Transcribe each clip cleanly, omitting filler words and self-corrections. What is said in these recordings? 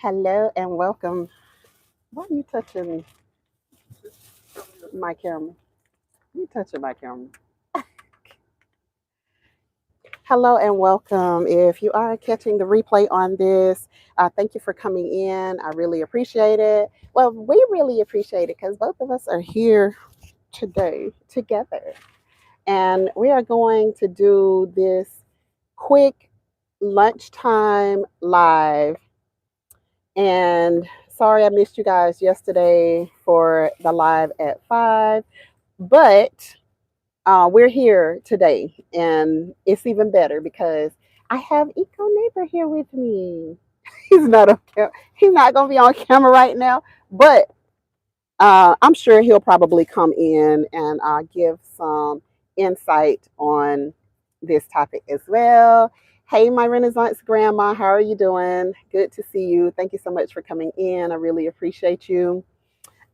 Hello and welcome. Why are you touching my camera? You touching my camera. Hello and welcome. If you are catching the replay on this, thank you for coming in. I really appreciate it. Well, we really appreciate it because both of us are here today together. And we are going to do this quick lunchtime live. And sorry I missed you guys yesterday for the live at 5, but we're here today, and it's even better because I have Eco Neighbor here with me. He's not on he's not gonna be on camera right now, but I'm sure he'll probably come in and give some insight on this topic as well. Hey, my Renaissance grandma, how are you doing? Good to see you. Thank you so much for coming in. I really appreciate you.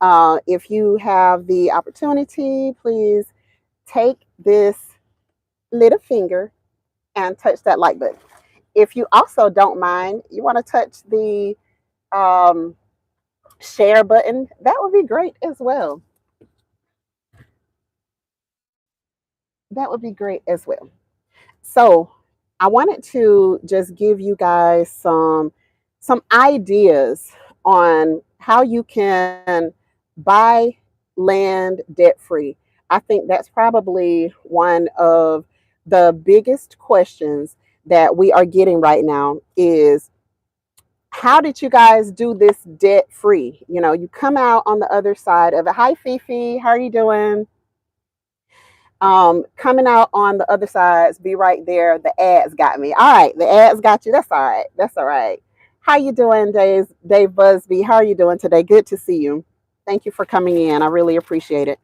If you have the opportunity, please take this little finger and touch that like button. If you also don't mind, you want to touch the um, share button, that would be great as well. That would be great as well. So I wanted to just give you guys some ideas on how you can buy land debt free. I think that's probably one of the biggest questions that we are getting right now is how did you guys do this debt free? You know, you come out on the other side of it. Hi Fifi, how are you doing? Coming out on the other sides, be right there. The ads got me. All right, the ads got you. That's all right. That's all right. How you doing, Dave Busby? How are you doing today? Good to see you. Thank you for coming in. I really appreciate it.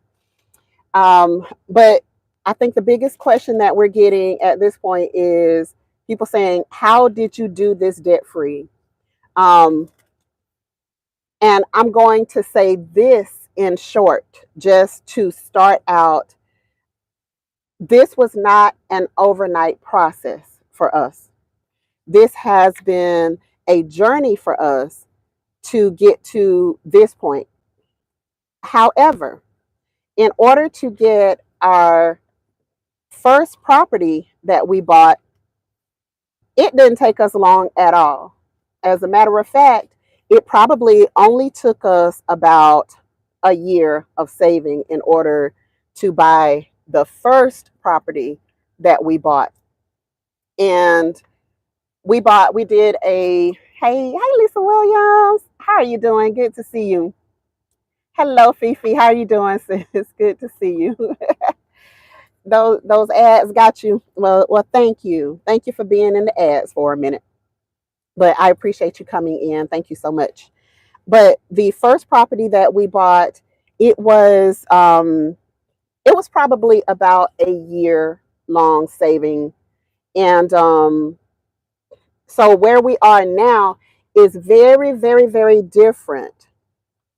But I think the biggest question that we're getting at this point is people saying, "How did you do this debt free?" Um, and I'm going to say this in short, just to start out. This was not an overnight process for us. This has been a journey for us to get to this point. However, in order to get our first property that we bought, it didn't take us long at all. As a matter of fact, it probably only took us about a year of saving in order to buy the first property that we bought. And we did a hey Lisa Williams, how are you doing? Good to see you. Hello Fifi, how are you doing, sis? Good to see you. Those ads got you. Well, thank you for being in the ads for a minute, but I appreciate you coming in. Thank you so much. But the first property that we bought, it was it was probably about a year long saving. And so where we are now is very, very, very different.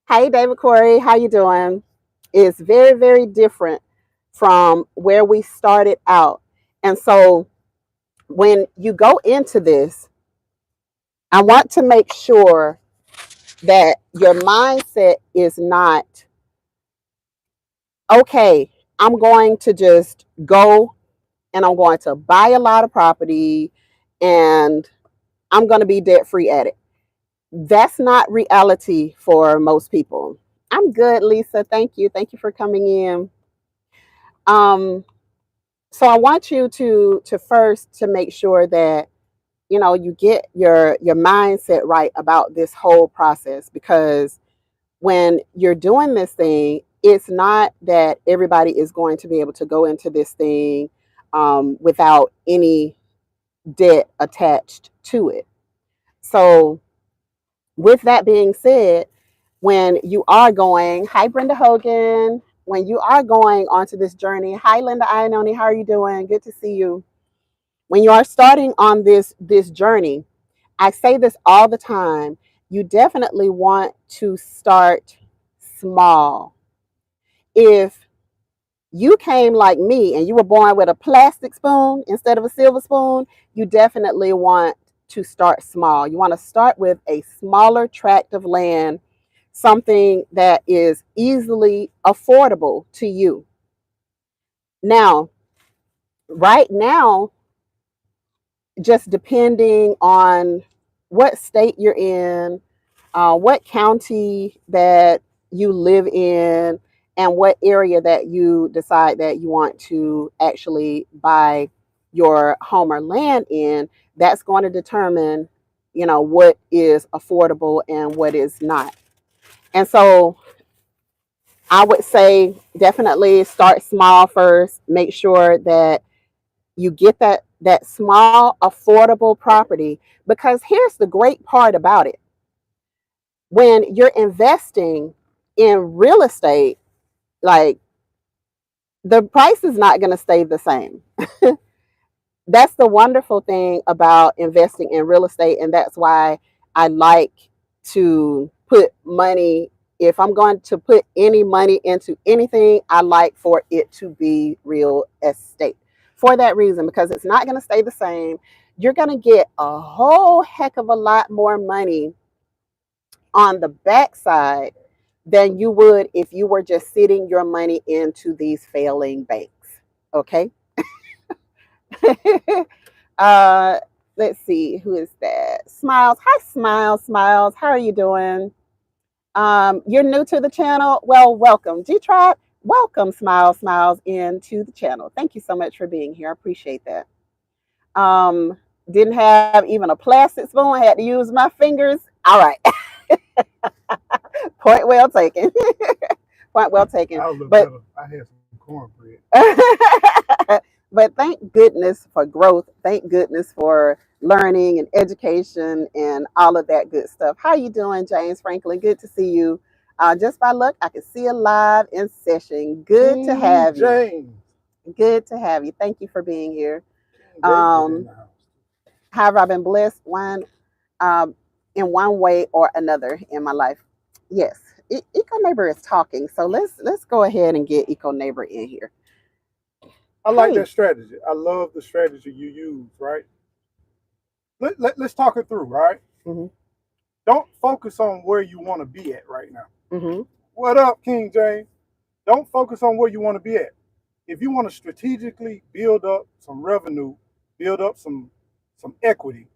Hey, David Corey, how you doing? Is very, very different from where we started out. And so when you go into this, I want to make sure that your mindset is not, okay, I'm going to just go and I'm going to buy a lot of property and I'm going to be debt free at it. That's not reality for most people. I'm good, Lisa. Thank you. Thank you for coming in. Um, so I want you to first to make sure that you get your mindset right about this whole process, because when you're doing this thing, it's not that everybody is going to be able to go into this thing without any debt attached to it. So with that being said, when you are going, hi Brenda Hogan, when you are going onto this journey, hi Linda Iannone, how are you doing? Good to see you. When you are starting on this journey, I say this all the time, you definitely want to start small. If you came like me and you were born with a plastic spoon instead of a silver spoon, you definitely want to start small. You want to start with a smaller tract of land, something that is easily affordable to you. Now, right now, just depending on what state you're in, what county that you live in, and what area that you decide that you want to actually buy your home or land in, that's going to determine, what is affordable and what is not. And so I would say definitely start small first. Make sure that you get that small affordable property, because here's the great part about it. When you're investing in real estate, like, the price is not going to stay the same. That's the wonderful thing about investing in real estate, and that's why I like to put money. If I'm going to put any money into anything, I like for it to be real estate, for that reason, because it's not going to stay the same. You're going to get a whole heck of a lot more money on the backside than you would if you were just sitting your money into these failing banks. Okay. uh, let's see, who is that? Smiles. Hi, Smiles. Smiles. How are you doing? You're new to the channel. Well, welcome. G Tribe. Welcome, Smiles. Smiles into the channel. Thank you so much for being here. I appreciate that. Um, didn't have even a plastic spoon. I had to use my fingers. All right. Point well taken. Point well taken. I look But better. I had some cornbread. but thank goodness for growth. Thank goodness for learning and education and all of that good stuff. How you doing, James Franklin? Good to see you. Just by luck, I can see you live in session. Good to King have you. James. Good to have you. Thank you for being here. King David in Um, the house. have I been blessed um, in one way or another in my life? Yes. Eco Neighbor is talking, so let's go ahead and get Eco Neighbor in here. I like Hey. that strategy. I love the strategy you use, right? Let's talk it through, right? Mm-hmm. Don't focus on where you want to be at right now. Mm-hmm. What up, King James? Don't focus on where you want to be at. If you want to strategically build up some revenue, build up some equity,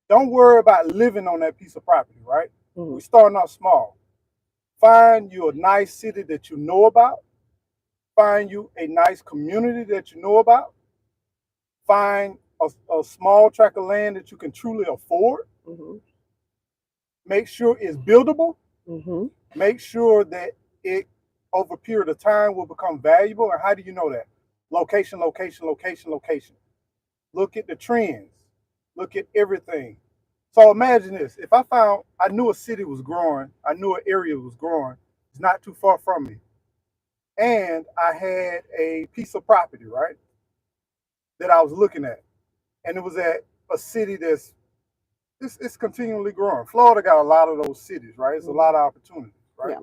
don't worry about living on that piece of property, right? Mm-hmm. We're starting out small. Find you a nice city that you know about. Find you a nice community that you know about. Find a small tract of land that you can truly afford. Mm-hmm. Make sure it's buildable. Mm-hmm. Make sure that it, over a period of time, will become valuable. And how do you know that? Location, location, location, location. Look at the trends. Look at everything. So imagine this. If I knew a city was growing, I knew an area was growing, it's not too far from me, and I had a piece of property, right, that I was looking at, and it was at a city that's it's continually growing. Florida got a lot of those cities, right? It's a lot of opportunities, right? Yeah.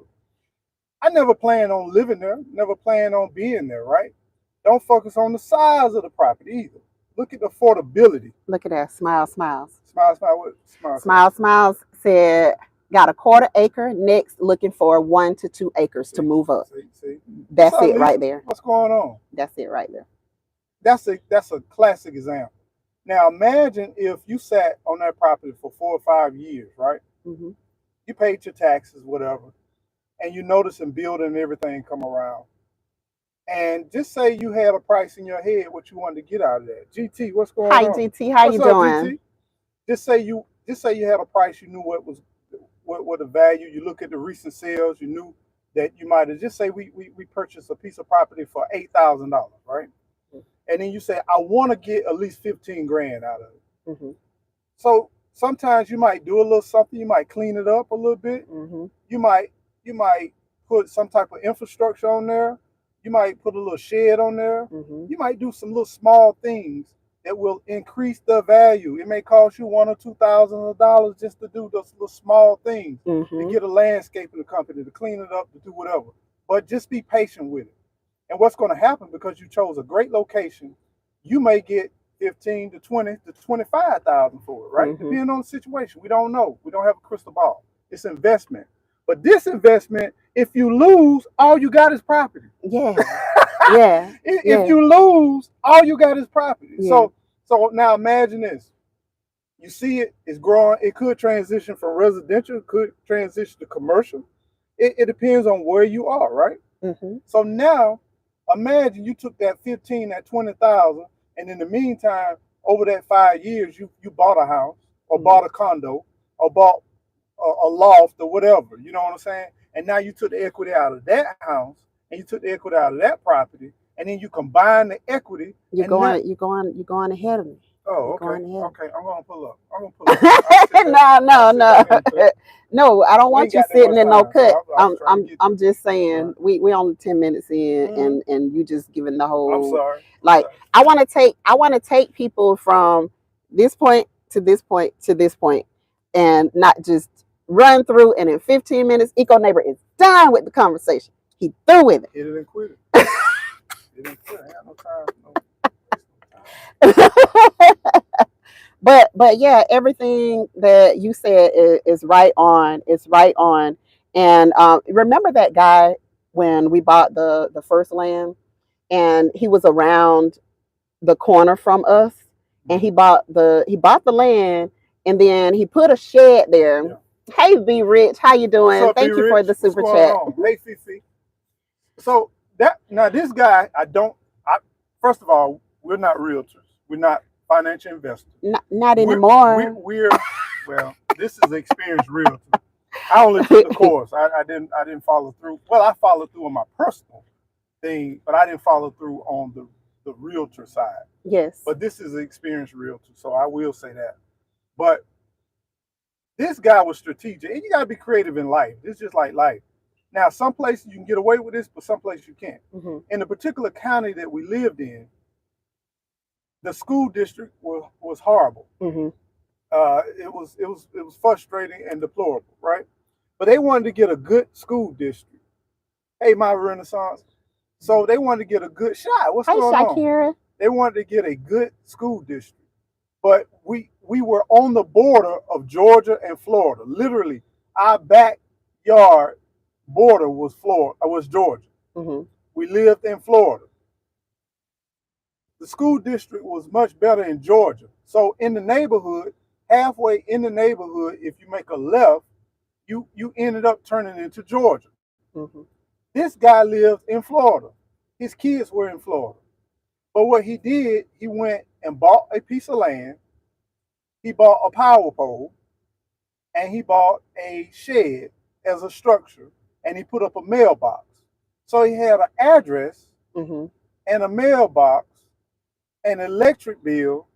I never planned on living there, never planned on being there, right? Don't focus on the size of the property either. Look at the affordability. Look at that. Smile, smiles. Smile, smile, what? Smile, smile. Smile, smiles said, got a quarter acre. Next, looking for 1 to 2 acres to move up. See. What's That's up, it Lisa? right there. What's going on? That's it right there. That's a classic example. Now imagine if you sat on that property for 4 or 5 years, right? Mm-hmm. You paid your taxes, whatever, and you notice and building and everything come around. And just say you had a price in your head what you wanted to get out of that. GT, what's going Hi, on? GT. How What's you up, doing? GT? Just say you had a price, you knew what the value. You look at the recent sales, you knew that you might have just say we purchased a piece of property for $8,000, right? And then you say, I want to get at least 15 grand out of it. Mm-hmm. So sometimes you might do a little something, you might clean it up a little bit. Mm-hmm. You might put some type of infrastructure on there. You might put a little shed on there. Mm-hmm. You might do some little small things that will increase the value. It may cost you $1,000 or $2,000 just to do those little small things, to get a landscaping company, to clean it up, to do whatever. But just be patient with it. And what's going to happen, because you chose a great location, you may get 15 to 20 to 25,000 for it, right? Depending on the situation. We don't know. We don't have a crystal ball. It's investment. But this investment, if you lose, all you got is property. Yeah. Yeah. If you lose, all you got is property. Yeah. So now imagine this. You see it's growing. It could transition from residential, it could transition to commercial. It depends on where you are, right? So now imagine you took that 15, that 20,000, and in the meantime, over that 5 years, you bought a house or bought a condo or bought a loft or whatever. You know what I'm saying? And now you took the equity out of that house and you took the equity out of that property, and then you combine the equity. You're going ahead of me. Oh, okay. Okay, I'm gonna pull up. No. No, I don't want you sitting in no cut. I'm just saying we only 10 minutes in, and you just giving the whole. I'm sorry. Like I want to take people from this point to this point to this point, and not just run through. And in 15 minutes, Eco Neighbor is done with the conversation. He through with it. Hit it and quit it. Hit it and quit it. I have no time. But yeah, everything that you said is right on. It's right on. And remember that guy when we bought the first land, and he was around the corner from us, and he bought the land, and then he put a shed there. Yeah. Hey, B Rich, how you doing? Up, Thank you for the super chat. Hey, Fifi. So this guy, first of all, we're not realtors. We're not financial investors. Not anymore. Well, this is experienced realtor. I only took the course. I didn't follow through. Well, I followed through on my personal thing, but I didn't follow through on the realtor side. Yes. But this is an experienced realtor, so I will say that. But this guy was strategic, and you got to be creative in life. It's just like life. Now, some places you can get away with this, but some places you can't. In the particular county that we lived in, the school district was horrible. It was frustrating and deplorable, right? But they wanted to get a good school district. Hey, my Renaissance. So they wanted to get a good shot. What's going on? They wanted to get a good school district. But we were on the border of Georgia and Florida. Literally, our backyard border was Georgia. We lived in Florida. The school district was much better in Georgia. So in the neighborhood, halfway in the neighborhood, if you make a left, you ended up turning into Georgia. This guy lived in Florida. His kids were in Florida. But what he did, he went and bought a piece of land. He bought a power pole, and he bought a shed as a structure, and he put up a mailbox. So he had an address and a mailbox, an electric bill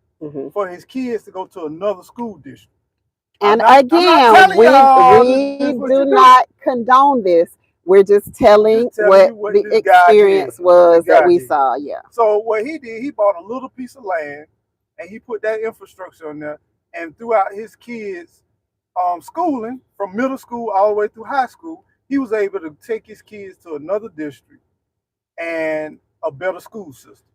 for his kids to go to another school district. And again, we do not condone this. We're just telling what the experience was that we saw. Yeah. So what he did, he bought a little piece of land, and he put that infrastructure on there. And throughout his kids' schooling, from middle school all the way through high school, he was able to take his kids to another district and a better school system.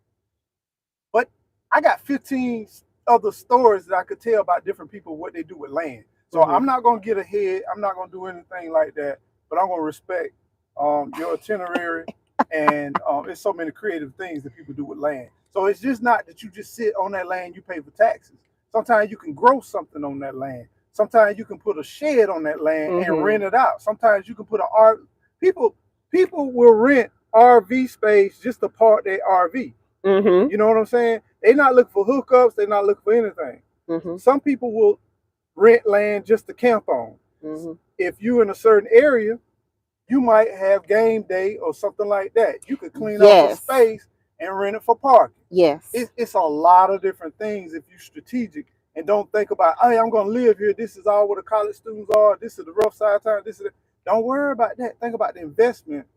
But I got 15 other stories that I could tell about different people, what they do with land. So I'm not going to get ahead. I'm not going to do anything like that. But I'm going to respect your itinerary. And there's so many creative things that people do with land. So it's just not that you just sit on that land, you pay for taxes. Sometimes you can grow something on that land. Sometimes you can put a shed on that land and rent it out. Sometimes you can put people will rent RV space just to park their RV. You know what I'm saying? They're not looking for hookups. They're not looking for anything. Some people will rent land just to camp on. If you're in a certain area, you might have game day or something like that. You could clean up the space and rent it for parking. Yes. It's a lot of different things if you're strategic and don't think about, hey, I'm going to live here. This is all where the college students are. This is the rough side of town. Don't worry about that. Think about the investment.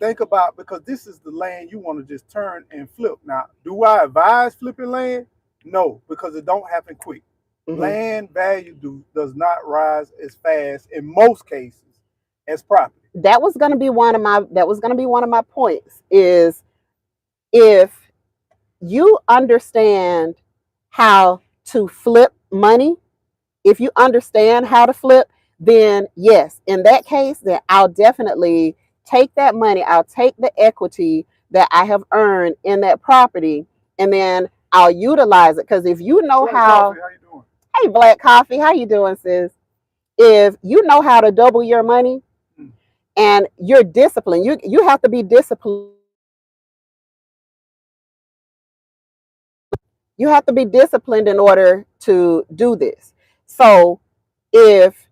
Think about, because this is the land you want to just turn and flip. Now, do I advise flipping land? No, because it don't happen quick. Land value does not rise as fast in most cases as property. That was going to be one of my points, is if you understand how to flip money, if you understand how to flip, then yes, in that case, then I'll definitely take that money. I'll take the equity that I have earned in that property, and then I'll utilize it. Because if you know Black how, Coffee, how you doing? hey, Black Coffee, how you doing, sis? If you know how to double your money Hmm. and you're disciplined, you have to be disciplined. You have to be disciplined in order to do this. So if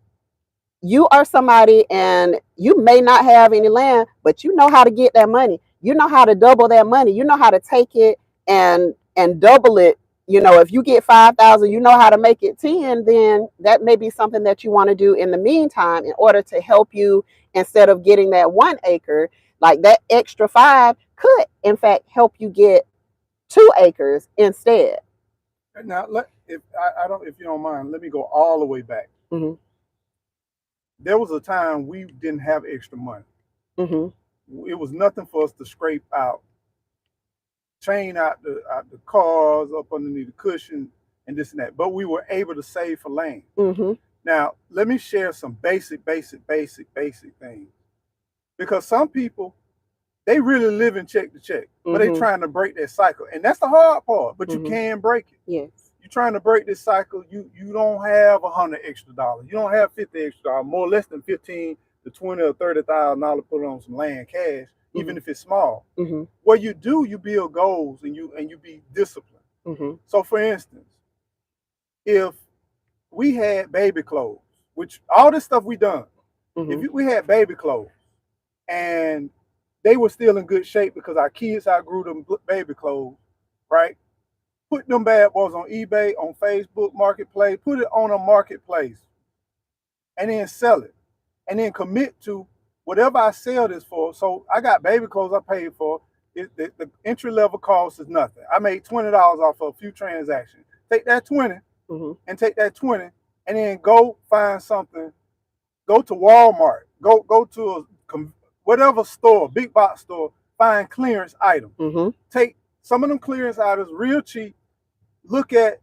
you are somebody and you may not have any land, but you know how to get that money. You know how to double that money. You know how to take it and double it. You know, if you get 5,000, you know how to make it 10, then that may be something that you want to do in the meantime in order to help you instead of getting that 1 acre, like that extra 5 could in fact help you get 2 acres instead. Now, if I don't, if you don't mind, let me go all the way back. Mm-hmm. There was a time we didn't have extra money. Mm-hmm. It was nothing for us to scrape out, chain out the cars up underneath the cushion and this and that. But we were able to save for land. Mm-hmm. Now, let me share some basic things. Because some people, they really live in check to check, but they Mm-hmm. trying to break that cycle. And that's the hard part, but you Mm-hmm. can break it. Yes. You're trying to break this cycle. You don't have $100 extra. You don't have $50 extra, more less than 15 to 20 or $30,000 put on some land cash, even Mm-hmm. if it's small. Mm-hmm. What you do, you build goals and you be disciplined. Mm-hmm. So for instance, if we had baby clothes, which all this stuff we done, Mm-hmm. if we had baby clothes and they were still in good shape because our kids outgrew them baby clothes, right? Put them bad boys on eBay, on Facebook Marketplace, put it on a marketplace, and then sell it, and then commit to whatever I sell this for. So I got baby clothes I paid for. The entry level cost is nothing. I made $20 off of a few transactions. Take that 20 Mm-hmm. and take that 20, and then go find something. Go to Walmart. Go to whatever store, big box store. Find clearance items. Mm-hmm. Take some of them clearance items real cheap. Look at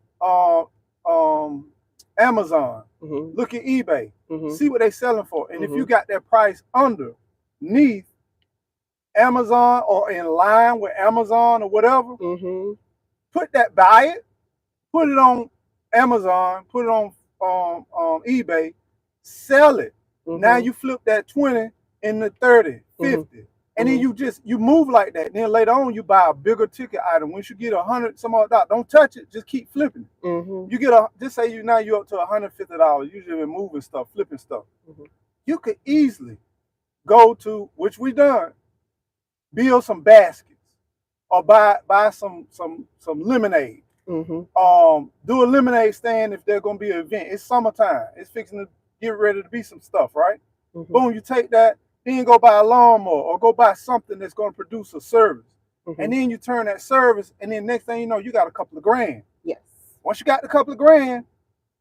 Amazon. Mm-hmm. Look at eBay. Mm-hmm. See what they selling for. And if Mm-hmm. you got that price underneath Amazon or in line with Amazon or whatever, Mm-hmm. buy it, put it on Amazon, put it on eBay, sell it. Mm-hmm. Now you flip that 20 into 30, 50. Mm-hmm. And then you move like that. Then later on you buy a bigger ticket item. Once you get 100 some odd dollars, don't touch it. Just keep flipping. Mm-hmm. You get just say you're up to $150. Usually been moving stuff, flipping stuff. Mm-hmm. You could easily go to, which we done, build some baskets or buy some lemonade. Mm-hmm. Do a lemonade stand if there's gonna be an event. It's summertime. It's fixing to get ready to be some stuff, right? Mm-hmm. Boom, you take that. Then go buy a lawnmower or go buy something that's going to produce a service. Mm-hmm. And then you turn that service, and then next thing you know, you got a couple of grand. Yes. Once you got the couple of grand,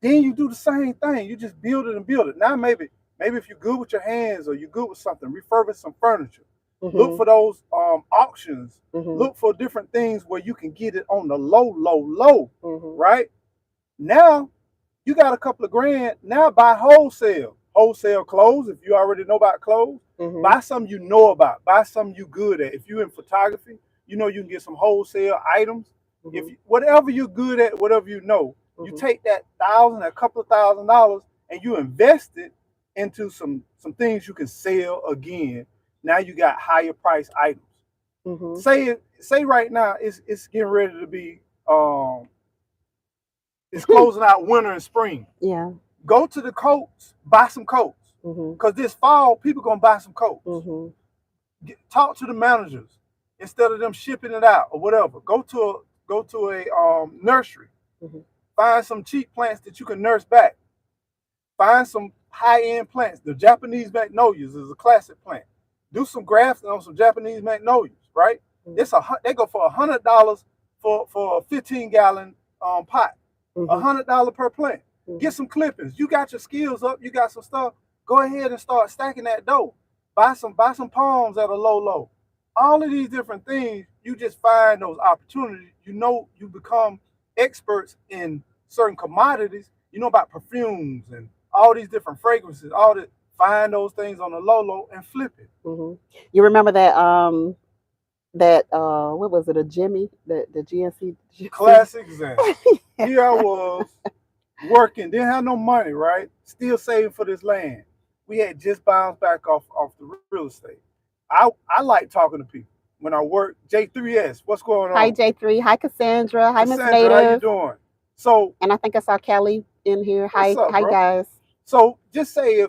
then you do the same thing. You just build it and build it. Now maybe if you're good with your hands or you're good with something, refurbish some furniture. Mm-hmm. Look for those auctions. Mm-hmm. Look for different things where you can get it on the low, mm-hmm. right? Now you got a couple of grand. Now buy wholesale clothes. If you already know about clothes, Mm-hmm. buy something you know about. Buy something you good at. If you're in photography, you know you can get some wholesale items. Mm-hmm. If whatever you're good at, whatever you know, mm-hmm. you take that a couple of $1,000, and you invest it into some things you can sell again. Now you got higher price items. Mm-hmm. Say right now it's getting ready to be it's closing out winter and spring. Yeah. Go to the coats, buy some coats. Because this fall, people going to buy some coats. Mm-hmm. Talk to the managers instead of them shipping it out or whatever. Go to a nursery. Mm-hmm. Find some cheap plants that you can nurse back. Find some high-end plants. The Japanese magnolias is a classic plant. Do some grafting on some Japanese magnolias, right? Mm-hmm. They go for $100 for a 15-gallon pot. $100 per plant. Mm-hmm. Get some clippings. You got your skills up. You got some stuff. Go ahead and start stacking that dough. Buy some palms at a low. All of these different things, you just find those opportunities. You know, you become experts in certain commodities. You know about perfumes and all these different fragrances. All the find those things on the low and flip it. Hmm. You remember that what was it, a Jimmy, the GNC. Classic example. Here I was working, didn't have no money, right? Still saving for this land. We had just bounced back off the real estate. I like talking to people when I work. J3S, what's going Hi on? J3, hi Cassandra, hi Miss Cassandra, how you Native, doing? So and I think I saw Kelly in here. what's up, Hi bro? guys. So just say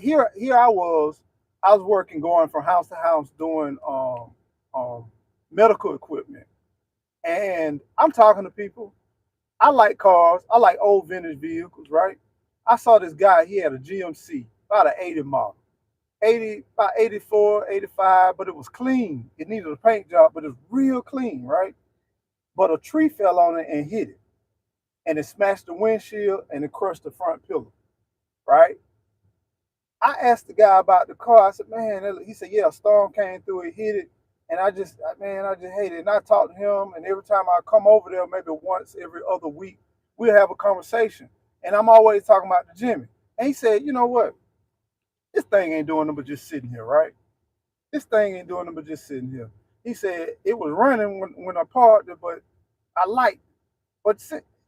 here I was working, going from house to house doing um medical equipment, and I'm talking to people. I like cars. I like old vintage vehicles, right? I saw this guy. He had a GMC, about an 80 model, 80, about 84, 85, but it was clean. It needed a paint job, but it was real clean, right? But a tree fell on it and hit it, and it smashed the windshield and it crushed the front pillar, right? I asked the guy about the car. I said, man, he said, yeah, a storm came through, it hit it. And I just hate it. And I talked to him, and every time I come over there, maybe once every other week, we'll have a conversation. And I'm always talking about the Jimmy. And he said, you know what? This thing ain't doing nothing but just sitting here, right? This thing ain't doing nothing but just sitting here. He said, it was running when I parked it, but I liked it. But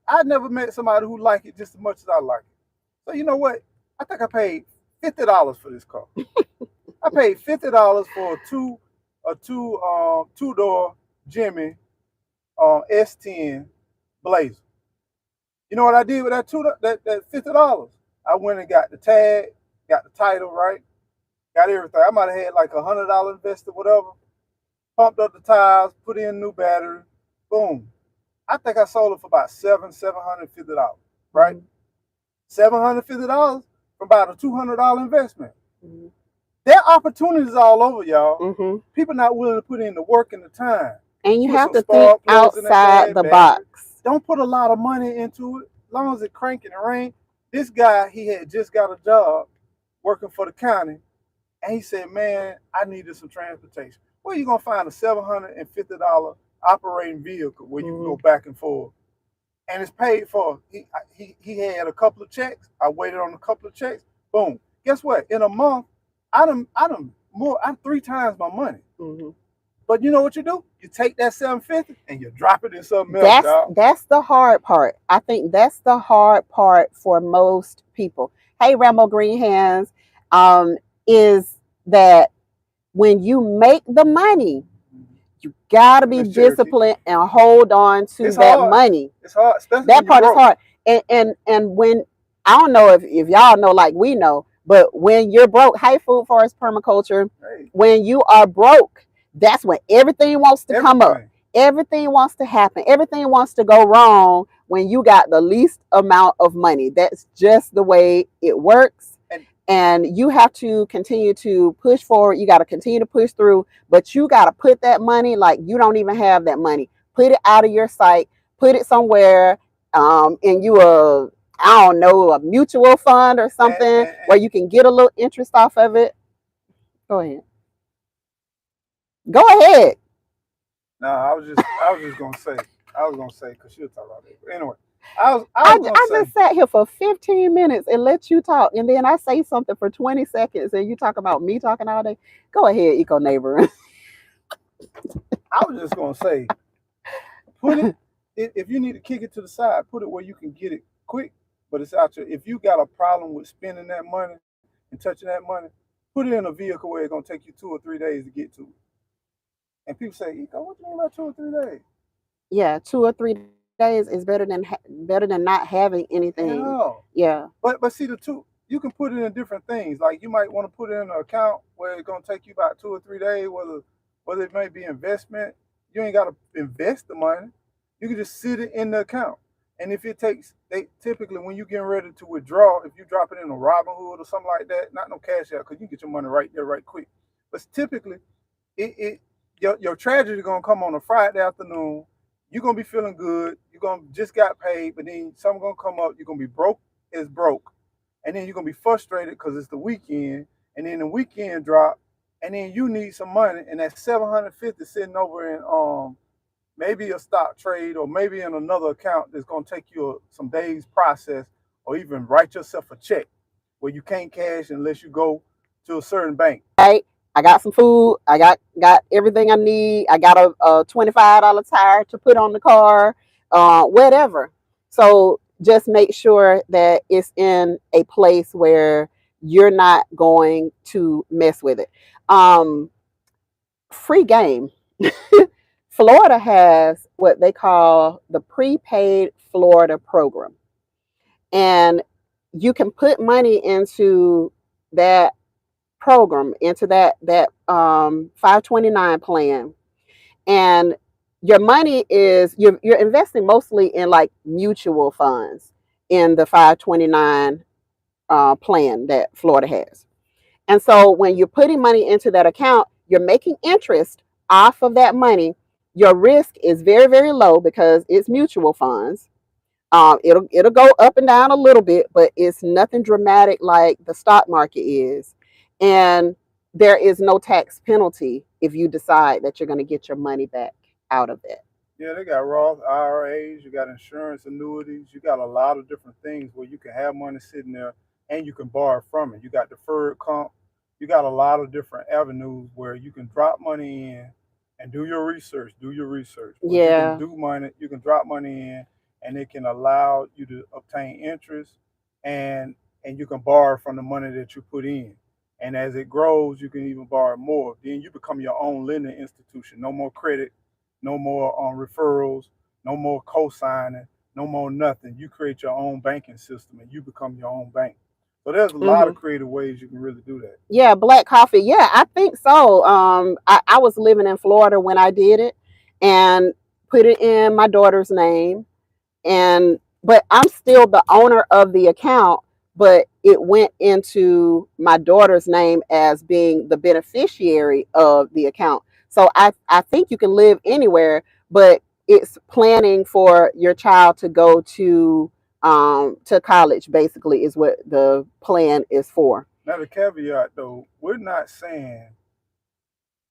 I never met somebody who liked it just as much as I like it. So you know what? I think I paid $50 for this car. I paid $50 for a two door Jimmy S10 Blazer. You know what I did with that $50? I went and got the tag, got the title, right? Got everything. I might have had like $100 invested, whatever. Pumped up the tires, put in new battery, boom. I think I sold it for about $750, right? Mm-hmm. $750 from about a $200 investment. Mm-hmm. There are opportunities all over, y'all. Mm-hmm. People not willing to put in the work and the time. And you Put have some to think spark plugs in that outside bad the battery. box. Don't put a lot of money into it. As long as it cranking and rain. This guy, he had just got a job working for the county, and he said, "Man, I needed some transportation. Where you gonna find a $750 operating vehicle where you can go Mm-hmm. back and forth, and it's paid for?" He had a couple of checks. I waited on a couple of checks. Boom. Guess what? In a month, I'm 3 times my money. Mm-hmm. But you know what you do? You take that 750 and you drop it in something else, That's y'all. that's the hard part. I think that's the hard part for most people. Hey, Rambo Green Hands, is that when you make the money, you gotta be Miss Cherokee. disciplined and hold on to It's that hard. money. It's hard, especially That when you're part is broke. hard. And when, I don't know if y'all know like we know, but when you're broke, hey, food forest permaculture, Hey, when you are broke, that's when everything wants to come up. everything. Everything wants to happen. Everything wants to go wrong when you got the least amount of money. That's just the way it works. And And you have to continue to push forward. You got to continue to push through, but you got to put that money like you don't even have that money. Put it out of your sight, put it somewhere, in you I don't know, a mutual fund or and, something and, where and you can get a little interest off of it. Go ahead. Go ahead. no, I was just gonna say, because she'll talk about it. But anyway, I was gonna I say, just sat here for 15 minutes and let you talk, and then I say something for 20 seconds, and you talk about me talking all day. Go ahead, Eco Neighbor. I was just gonna say, put it, if you need to kick it to the side, put it where you can get it quick, but it's out your. If you got a problem with spending that money and touching that money, put it in a vehicle where it's gonna take you 2 or 3 days to get to it. And people say, Eco, what do you mean by 2 or 3 days? Yeah, 2 or 3 days is better than not having anything. Yeah. Yeah. But see the two, you can put it in different things. Like you might want to put it in an account where it's gonna take you about 2 or 3 days, whether it may be investment. You ain't gotta invest the money. You can just sit it in the account. And if it takes, they typically when you getting ready to withdraw, if you drop it in a Robinhood or something like that, not no cash out, because you can get your money right there right quick. But typically it your tragedy gonna come on a Friday afternoon. You're gonna be feeling good. You're gonna just got paid, but then something gonna come up. You're gonna be broke as broke, and then you're gonna be frustrated because it's the weekend, and then the weekend drop, and then you need some money, and that 750 sitting over maybe a stock trade, or maybe in another account that's going to take you some days process, or even write yourself a check where you can't cash unless you go to a certain bank. Right? I got some food. I got everything I need. I got a $25 tire to put on the car, whatever. So just make sure that it's in a place where you're not going to mess with it. Um, Free game. Florida has what they call the Prepaid Florida program, and you can put money into that program, into that 529 plan, and your money is you're investing mostly in like mutual funds in the 529 plan that Florida has. And so when you're putting money into that account, you're making interest off of that money. Your risk is very, very low because it's mutual funds. It'll go up and down a little bit, but it's nothing dramatic like the stock market is. And there is no tax penalty if you decide that you're going to get your money back out of it. Yeah, they got Roth IRAs, you got insurance annuities, you got a lot of different things where you can have money sitting there and you can borrow from it. You got deferred comp, you got a lot of different avenues where you can drop money in and do your research. Do your research. But you can Yeah. do money, you can drop money in, and it can allow you to obtain interest, and you can borrow from the money that you put in. And as it grows, you can even borrow more. Then you become your own lending institution. No more credit, no more referrals, no more co-signing, no more nothing. You create your own banking system and you become your own bank. So there's a lot Mm-hmm. of creative ways you can really do that. Yeah, black coffee. Yeah, I think so. I was living in Florida when I did it and put it in my daughter's name. And but I'm still the owner of the account, but it went into my daughter's name as being the beneficiary of the account. So I think you can live anywhere, but it's planning for your child to go to college basically is what the plan is for. Now the caveat though, we're not saying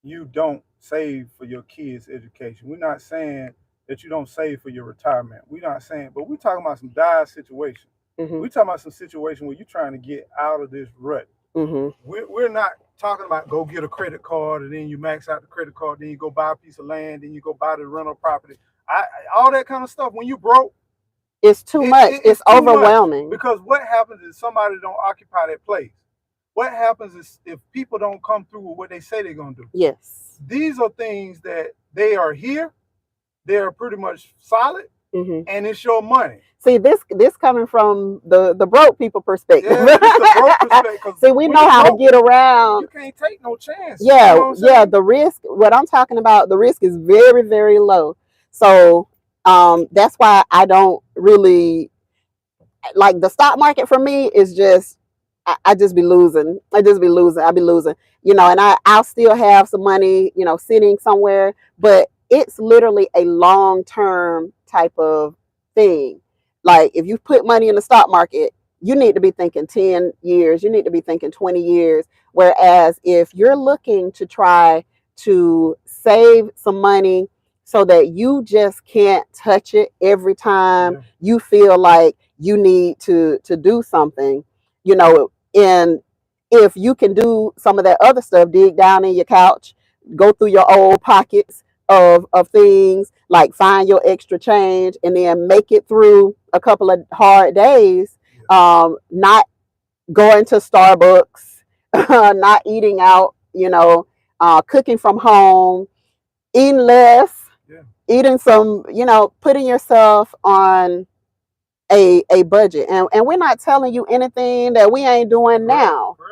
you don't save for your kids' education. We're not saying that you don't save for your retirement. We're not saying, but we're talking about some dire situation. Mm-hmm. We're talking about some situation where you're trying to get out of this rut. Mm-hmm. We're not talking about go get a credit card and then you max out the credit card, then you go buy a piece of land, then you go buy the rental property. All that kind of stuff. When you broke, It's too much. It's too much. overwhelming. Because what happens is somebody don't occupy that place. What happens is if people don't come through with what they say they're gonna do. Yes. These are things that they are here, they're pretty much solid, Mm-hmm. and it's your money. See, this coming from the broke people perspective. Yeah, it's the broke perspective. See, we know how to get around. You can't take no chance. Yeah, you know yeah. The risk, what I'm talking about, the risk is very, very low. So that's why I don't really like the stock market. For me is just I just be losing. I just be losing. I be losing. And I'll still have some money, sitting somewhere, but it's literally a long term type of thing. Like if you put money in the stock market, you need to be thinking 10 years, you need to be thinking 20 years. Whereas if you're looking to try to save some money so that you just can't touch it every time you feel like you need to do something, and if you can do some of that other stuff, dig down in your couch, go through your old pockets of things, like find your extra change and then make it through a couple of hard days, not going to Starbucks, not eating out, cooking from home, eating less, eating some, putting yourself on a budget. And we're not telling you anything that we ain't doing now. Right.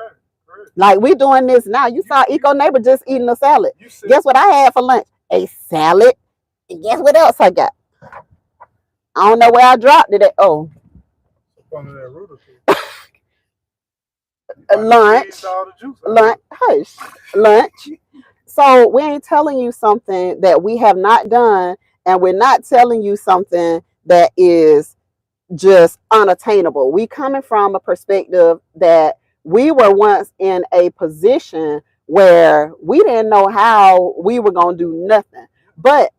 Like we're doing this now. You saw Eco Neighbor just eating a salad. Guess what I had for lunch? A salad. And guess what else I got? I don't know where I dropped it at. Oh. Lunch. Hush. Lunch. So we ain't telling you something that we have not done, and we're not telling you something that is just unattainable. We coming from a perspective that we were once in a position where we didn't know how we were going to do nothing. But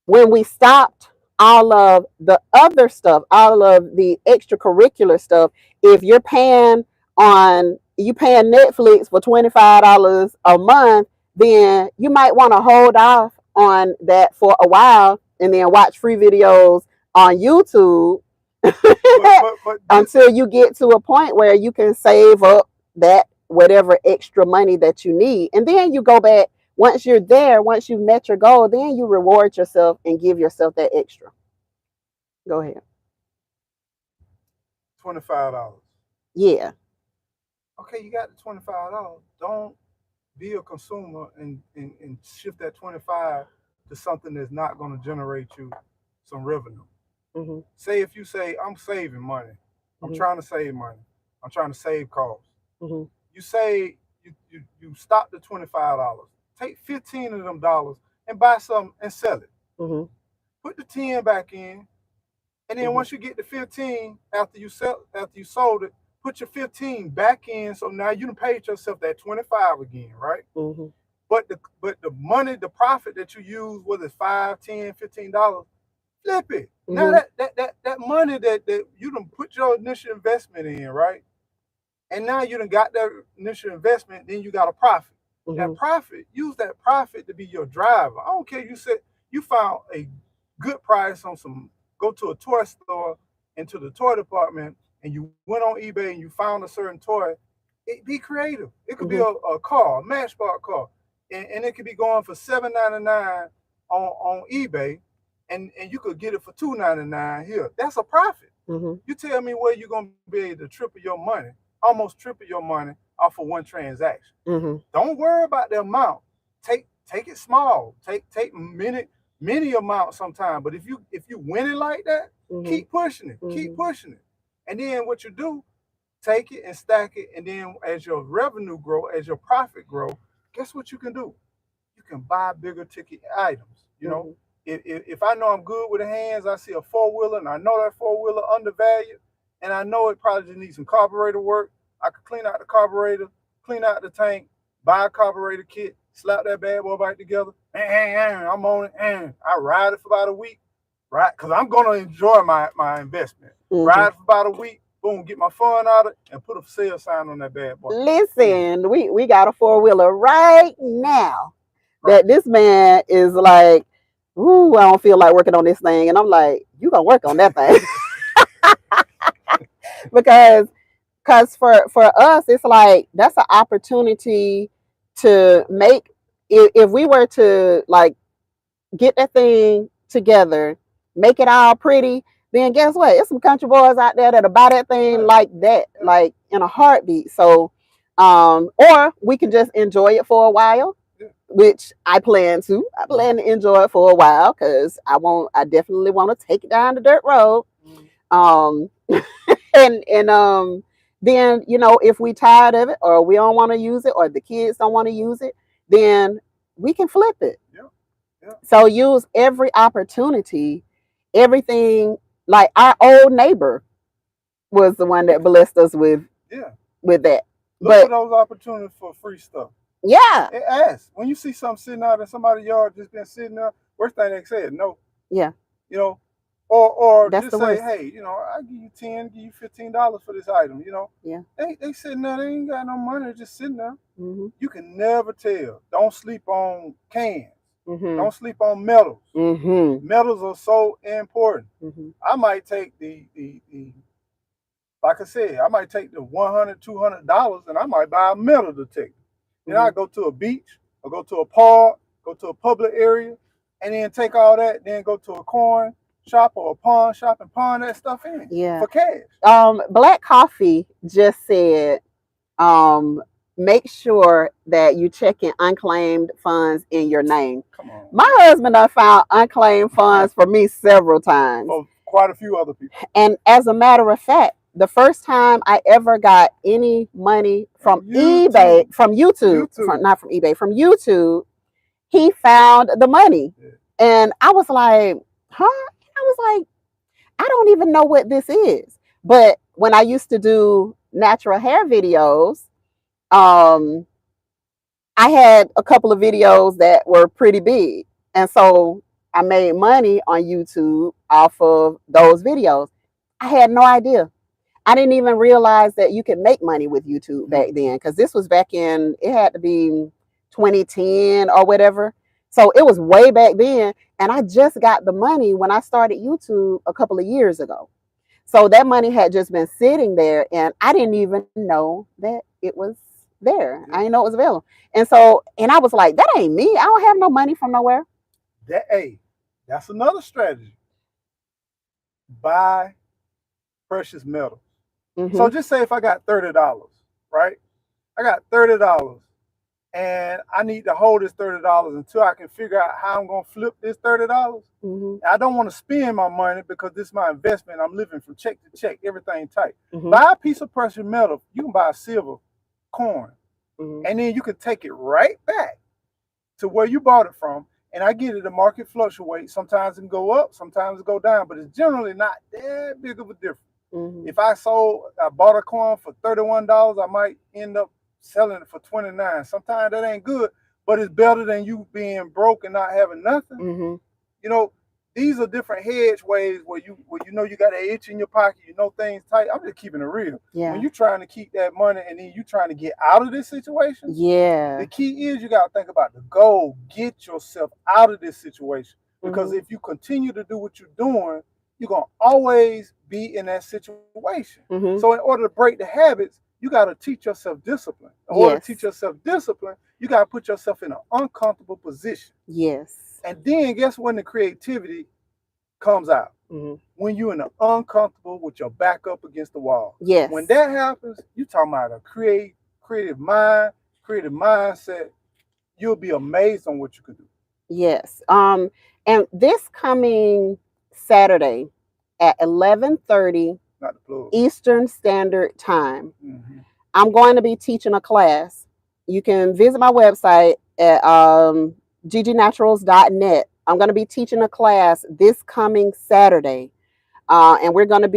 When we stopped all of the other stuff, all of the extracurricular stuff, if you paying Netflix for $25 a month, then you might want to hold off on that for a while and then watch free videos on YouTube but this, until you get to a point where you can save up that whatever extra money that you need. And then you go back once you're there, once you've met your goal, then you reward yourself and give yourself that extra. Go ahead. $25. Yeah. Okay, you got the $25. Don't be a consumer and shift that 25 to something that's not going to generate you some revenue. Mm-hmm. Say if you say, I'm saving money, I'm mm-hmm. trying to save money, I'm trying to save costs. Mm-hmm. You say you stop the $25. Take 15 of them dollars and buy something and sell it. Mm-hmm. Put the 10 back in, and then mm-hmm. once you get the 15 after you sold it, put your 15 back in. So now you done paid yourself that 25 again, right? Mm-hmm. But the money, the profit that you use, whether it's $5, $10, $15, flip it. Mm-hmm. Now that money that you done put your initial investment in, right? And now you done got that initial investment, then you got a profit. Mm-hmm. That profit, use that profit to be your driver. I don't care. You said you found a good price on some, go to a toy store, into the toy department, and you went on eBay and you found a certain toy. Be creative. It could mm-hmm. be a car, a Matchbox car, and it could be going for $7.99 on eBay, and you could get it for $2.99 here. That's a profit. Mm-hmm. You tell me where you're gonna be able to triple your money, almost triple your money off of one transaction. Mm-hmm. Don't worry about the amount. Take it small. Take many amounts sometimes. But if you win it like that, mm-hmm. keep pushing it. Mm-hmm. Keep pushing it. And then what you do, take it and stack it. And then as your revenue grow, as your profit grow, guess what you can do? You can buy bigger ticket items. You mm-hmm. know, if I know I'm good with the hands, I see a 4-wheeler and I know that 4-wheeler undervalued, and I know it probably just needs some carburetor work. I could clean out the carburetor, clean out the tank, buy a carburetor kit, slap that bad boy back together, and I'm on it, and I ride it for about a week, right? Because I'm going to enjoy my investment. Mm-hmm. Ride it for about a week, boom, get my fun out of it, and put a sale sign on that bad boy. Listen, we got a 4-wheeler right now that this man is like, ooh, I don't feel like working on this thing. And I'm like, you going to work on that thing. because for us, it's like, that's an opportunity to make, if we were to like get that thing together, make it all pretty, then guess what? It's some country boys out there that'll buy that thing like that, like in a heartbeat. So, or we can just enjoy it for a while, which I plan to enjoy it for a while, because I definitely want to take it down the dirt road. And then, you know, if we tired of it, or we don't want to use it, or the kids don't want to use it, then we can flip it. Yeah. So use every opportunity, everything. Like our old neighbor was the one that blessed us with that. Look for those opportunities for free stuff. Yeah. Ask. When you see something sitting out in somebody's yard just been sitting there, worst thing they say is no. Yeah. You know, or that's just say, hey, you know, I give you $10, give you $15 for this item, you know. Yeah. They sitting there, they ain't got no money, they're just sitting there. Mm-hmm. You can never tell. Don't sleep on cans. Mm-hmm. Don't sleep on metals. Mm-hmm. Metals are so important. Mm-hmm. I might take the like I said, I might take the $100, $200, and I might buy a metal detector. Then I go to a beach, or go to a park, go to a public area, and then take all that, then go to a coin shop or a pawn shop and pawn that stuff in for cash. Black Coffee just said, make sure that you check in unclaimed funds in your name. Come on. My husband done found unclaimed funds for me several times. For quite a few other people. And as a matter of fact, the first time I ever got any money from eBay, from YouTube. Not from eBay, from YouTube, he found the money. Yeah. And I was like, huh? I was like, I don't even know what this is. But when I used to do natural hair videos, I had a couple of videos that were pretty big. And so I made money on YouTube off of those videos. I had no idea. I didn't even realize that you could make money with YouTube back then, because this was back in, it had to be 2010 or whatever. So it was way back then. And I just got the money when I started YouTube a couple of years ago. So that money had just been sitting there, and I didn't even know that it was there. I didn't know it was available. And so, and I was like, that ain't me. I don't have no money from nowhere. That's another strategy. Buy precious metals. Mm-hmm. So just say if I got $30, right? I got $30 and I need to hold this $30 until I can figure out how I'm going to flip this $30. Mm-hmm. I don't want to spend my money because this is my investment. I'm living from check to check, everything tight. Mm-hmm. Buy a piece of precious metal. You can buy a silver coin, Mm-hmm. and then you can take it right back to where you bought it from. And I get it, the market fluctuates. Sometimes it can go up, sometimes it go down, but it's generally not that big of a difference. Mm-hmm. If I bought a coin for $31, I might end up selling it for $29. Sometimes that ain't good, but it's better than you being broke and not having nothing. Mm-hmm. You know, these are different hedge ways where you know you got an itch in your pocket, you know things tight. I'm just keeping it real. Yeah. When you're trying to keep that money and then you're trying to get out of this situation, yeah. the key is you got to think about the goal. Get yourself out of this situation. Because Mm-hmm. if you continue to do what you're doing, you're going to always be in that situation. Mm-hmm. So in order to break the habits, you got to teach yourself discipline. In order to teach yourself discipline, you got to put yourself in an uncomfortable position. Yes. And then guess when the creativity comes out? Mm-hmm. When you're in the uncomfortable with your back up against the wall. Yes. When that happens, you're talking about a creative mind, creative mindset. You'll be amazed on what you could do. Yes. And this coming Saturday at 11:30 Eastern Standard Time, Mm-hmm. I'm going to be teaching a class. You can visit my website at ggnaturals.net. I'm going to be teaching a class this coming Saturday, and we're going to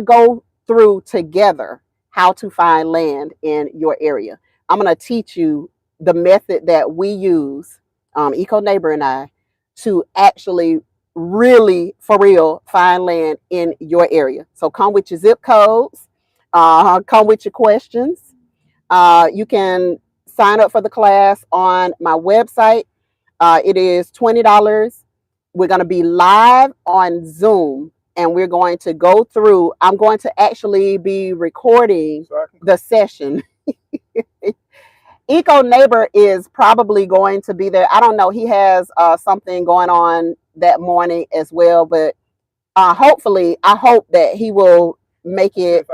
go through together how to find land in your area. I'm going to teach you the method that we use, Eco Neighbor and I, to actually really, for real, find land in your area. So come with your zip codes, come with your questions. You can sign up for the class on my website. It is $20. We're going to be live on Zoom, and we're going to go through. I'm going to actually be recording the session. Eco Neighbor is probably going to be there. I don't know. He has something going on that morning as well, but hopefully, I hope that he will make it.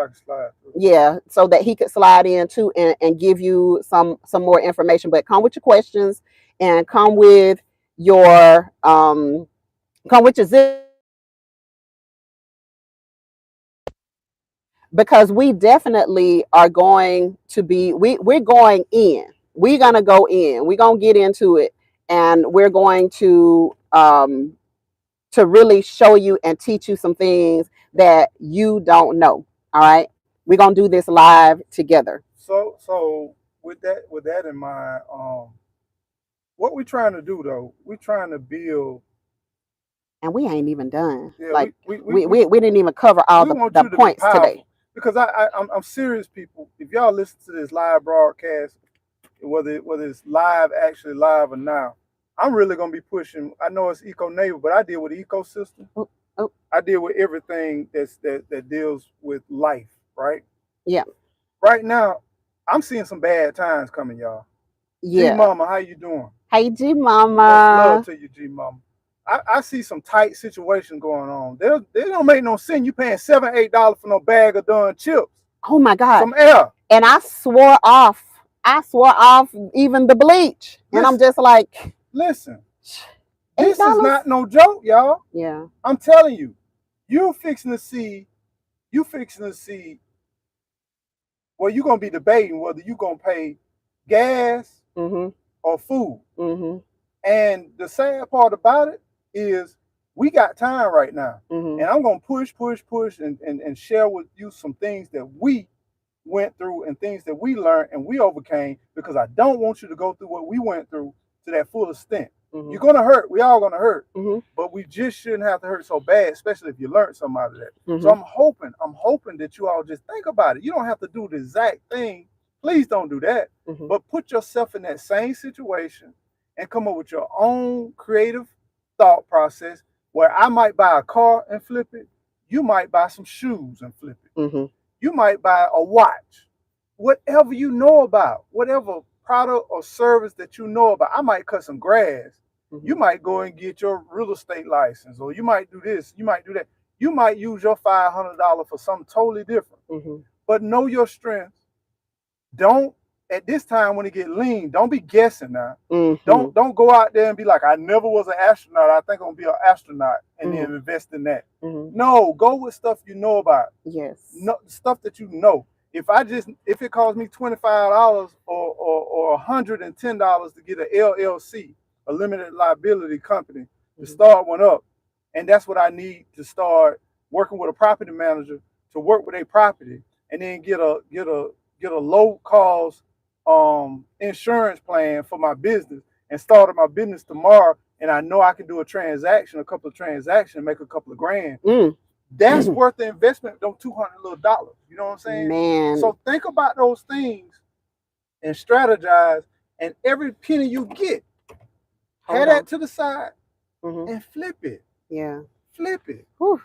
Yeah, so that he could slide in too and give you some more information. But come with your questions and come with your zip, because we definitely are going to be we're going in. We're gonna go in. We're gonna get into it, and we're going to really show you and teach you some things that you don't know. All right, we're gonna do this live together. So with that in mind, what we're trying to do though, we're trying to build. And we ain't even done. Yeah, like we didn't even cover all the points today. Because I'm serious, people. If y'all listen to this live broadcast, whether it's actually live or now, I'm really gonna be pushing. I know it's Eco Neighbor, but I deal with the ecosystem. Oh. I deal with everything that deals with life, right? Yeah. Right now, I'm seeing some bad times coming, y'all. Yeah. G Mama, how you doing? Hey, G Mama. Much love to you, G Mama. I see some tight situation going on. They don't make no sense. You paying $7-8 for no bag of done chips. Oh my God. Some air. And I swore off even the bleach. Listen, and I'm just like, listen, this is not no joke, y'all. Yeah. I'm telling you, you fixing to see well, you're gonna be debating whether you're gonna pay gas or food. And the sad part about it is we got time right now. And I'm going to push and share with you some things that we went through and things that we learned and we overcame, because I don't want you to go through what we went through to that full extent. You're gonna hurt. We all gonna hurt. Mm-hmm. But we just shouldn't have to hurt so bad, especially if you learn something out of that. Mm-hmm. So I'm hoping that you all just think about it. You don't have to do the exact thing. Please don't do that. Mm-hmm. But put yourself in that same situation and come up with your own creative thought process where I might buy a car and flip it. You might buy some shoes and flip it. Mm-hmm. You might buy a watch. Whatever you know about, whatever product or service that you know about. I might cut some grass. Mm-hmm. You might go and get your real estate license, or you might do this, you might do that. You might use your $500 for something totally different. Mm-hmm. But know your strengths. Don't, at this time when it get lean, don't be guessing now. Mm-hmm. Don't go out there and be like, I never was an astronaut. I think I'm gonna be an astronaut and then invest in that. Mm-hmm. No, go with stuff you know about. Yes. No, stuff that you know. If it costs me $25 or $110 to get an LLC, a limited liability company, to start one up, and that's what I need to start working with a property manager to work with a property, and then get a low cost insurance plan for my business, and start my business tomorrow, and I know I can do a couple of transactions, and make a couple of grand. That's worth the investment, those $200 little. You know what I'm saying? Man. So think about those things and strategize, and every penny you get, head that to the side and flip it. Yeah. Flip it. Whew.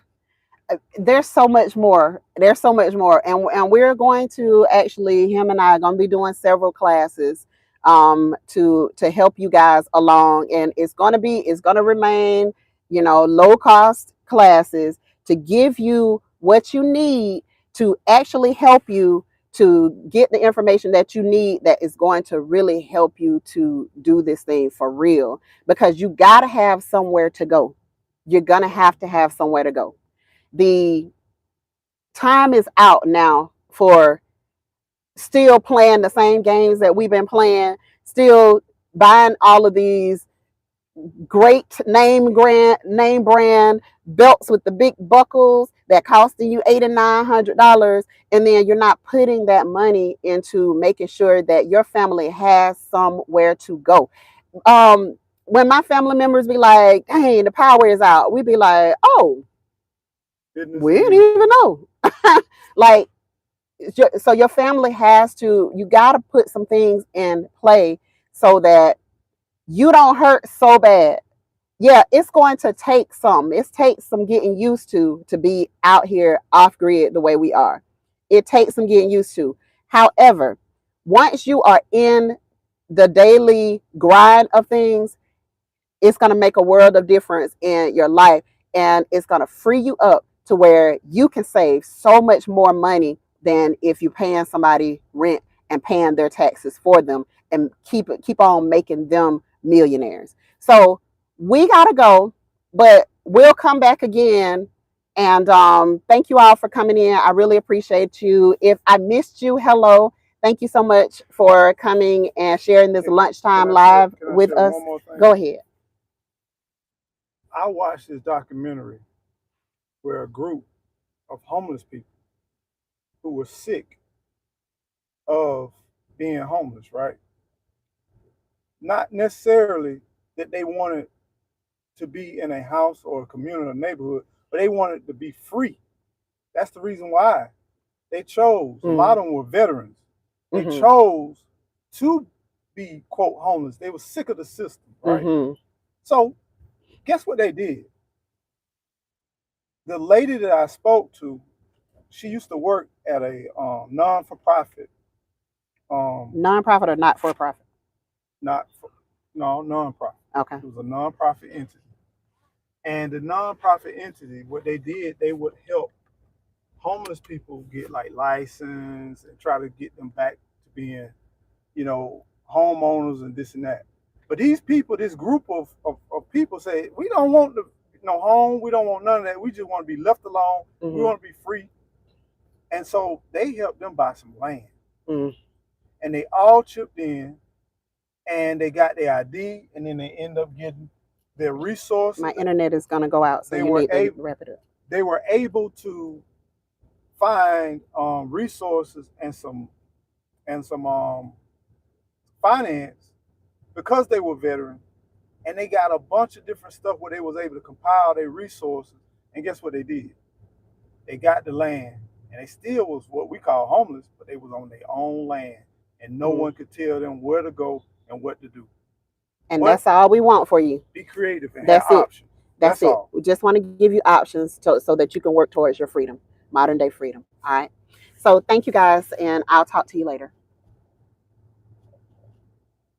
There's so much more. There's so much more. And we're going to actually, him and I are going to be doing several classes to help you guys along. And it's going to remain, low cost classes to give you what you need to actually help you to get the information that you need that is going to really help you to do this thing for real, because you got to have somewhere to go. You're going to have somewhere to go. The time is out now for still playing the same games that we've been playing, still buying all of these great name brand belts with the big buckles that costing you $800 and $900, and then you're not putting that money into making sure that your family has somewhere to go. When my family members be like, "Hey, the power is out," we be like, "Oh, we didn't even know." Like, so your family you got to put some things in play so that you don't hurt so bad. Yeah, it's going to take some. It takes some getting used to be out here off grid the way we are. It takes some getting used to. However, once you are in the daily grind of things, it's going to make a world of difference in your life, and it's going to free you up to where you can save so much more money than if you're paying somebody rent and paying their taxes for them and keep on making them millionaires. So we gotta go, but we'll come back again. And thank you all for coming in. I really appreciate you. If I missed you, hello. Thank you so much for coming and sharing this lunchtime live with us. Go ahead. I watched this documentary where a group of homeless people who were sick of being homeless, right? Not necessarily that they wanted to be in a house or a community or neighborhood, but they wanted to be free. That's the reason why they chose. A lot of them were veterans. They chose to be, quote, homeless. They were sick of the system, right? So guess what they did? The lady that I spoke to, she used to work at a non-for-profit. Non-profit or not-for-profit? Non-profit. Okay. It was a non-profit entity. And the non-profit entity, what they did, they would help homeless people get like license and try to get them back to being, homeowners and this and that. But these people, this group of people say, we don't want no home, we don't want none of that. We just want to be left alone. We want to be free. And so they helped them buy some land. And they all chipped in, and they got their ID, and then they end up getting their resources. My internet is going to go out, so you need to wrap it up. They were able to find resources and some finance because they were veterans, and they got a bunch of different stuff where they was able to compile their resources. And guess what they did? They got the land, and they still was what we call homeless, but they was on their own land, and no one could tell them where to go and what to do. And that's all we want for you. Be creative and that's have it. options. That's it. All. We just want to give you options so that you can work towards your freedom, modern day freedom. All right. So thank you guys, and I'll talk to you later.